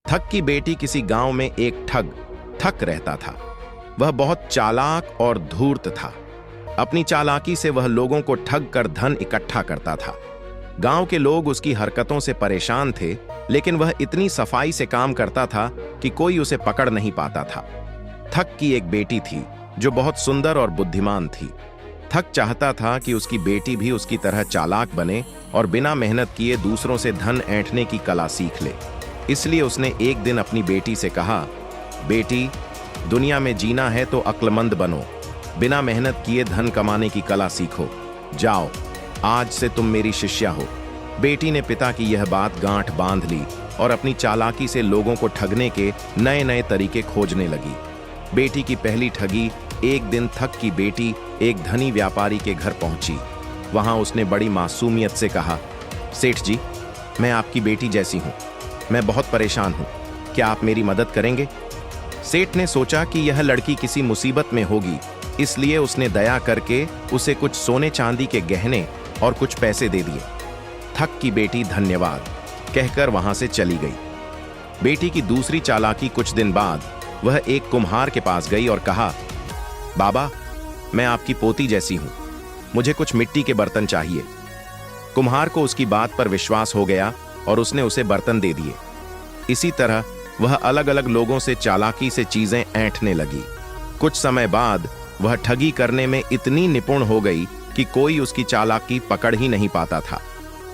ठग की बेटी किसी गांव में एक ठग ठग रहता था। वह बहुत चालाक और धूर्त था। अपनी चालाकी से वह लोगों को ठग कर धन इकट्ठा करता था। गांव के लोग उसकी हरकतों से परेशान थे, लेकिन वह इतनी सफाई से काम करता था कि कोई उसे पकड़ नहीं पाता था। ठग की एक बेटी थी जो बहुत सुंदर और बुद्धिमान थी। ठग चाहता था कि उसकी बेटी भी उसकी तरह चालाक बने और बिना मेहनत किए दूसरों से धन ऐंठने की कला सीख ले। इसलिए उसने एक दिन अपनी बेटी से कहा, बेटी, दुनिया में जीना है तो अक्लमंद बनो, बिना मेहनत किए धन कमाने की कला सीखो। जाओ, आज से तुम मेरी शिष्या हो। बेटी ने पिता की यह बात गांठ बांध ली और अपनी चालाकी से लोगों को ठगने के नए नए तरीके खोजने लगी। बेटी की पहली ठगी। एक दिन ठग की बेटी एक धनी व्यापारी के घर पहुंची। वहां उसने बड़ी मासूमियत से कहा, सेठ जी, मैं आपकी बेटी जैसी हूं, मैं बहुत परेशान हूं, क्या आप मेरी मदद करेंगे? सेठ ने सोचा कि यह लड़की किसी मुसीबत में होगी, इसलिए उसने दया करके उसे कुछ सोने चांदी के गहने और कुछ पैसे दे दिए। ठग की बेटी धन्यवाद कहकर वहां से चली गई। बेटी की दूसरी चालाकी। कुछ दिन बाद वह एक कुम्हार के पास गई और कहा, बाबा, मैं आपकी पोती जैसी हूं, मुझे कुछ मिट्टी के बर्तन चाहिए। कुम्हार को उसकी बात पर विश्वास हो गया और उसने उसे बर्तन दे दिए। इसी तरह वह अलग अलग लोगों से चालाकी से चीजें ऐंठने लगी। कुछ समय बाद वह ठगी करने में इतनी निपुण हो गई कि कोई उसकी चालाकी पकड़ ही नहीं पाता था।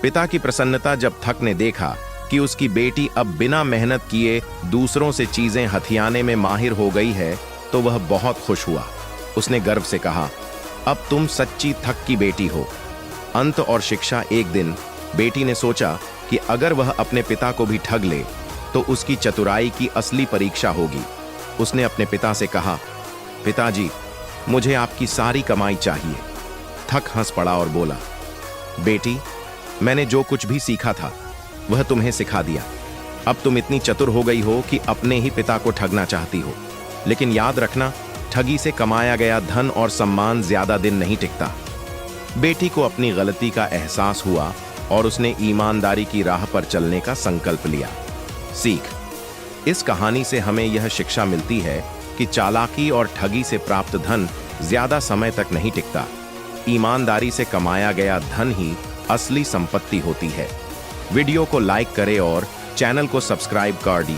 पिता की प्रसन्नता जब ठग ने देखा कि उसकी बेटी अब बिना मेहनत किए दूसरों से चीजें हथियाने में माहिर हो गई है, तो वह बहुत खुश हुआ। उसने गर्व से कहा, अब तुम सच्ची ठग की बेटी हो। अंत और शिक्षा। एक दिन बेटी ने सोचा कि अगर वह अपने पिता को भी ठग ले तो उसकी चतुराई की असली परीक्षा होगी। उसने अपने पिता से कहा, पिताजी, मुझे आपकी सारी कमाई चाहिए। ठग हंस पड़ा और बोला, बेटी, मैंने जो कुछ भी सीखा था वह तुम्हें सिखा दिया। अब तुम इतनी चतुर हो गई हो कि अपने ही पिता को ठगना चाहती हो। लेकिन याद रखना, ठगी से कमाया गया धन और सम्मान ज्यादा दिन नहीं टिकता। बेटी को अपनी गलती का एहसास हुआ और उसने ईमानदारी की राह पर चलने का संकल्प लिया। सीख। इस कहानी से हमें यह शिक्षा मिलती है कि चालाकी और ठगी से प्राप्त धन ज्यादा समय तक नहीं टिकता। ईमानदारी से कमाया गया धन ही असली संपत्ति होती है। वीडियो को लाइक करें और चैनल को सब्सक्राइब कर दी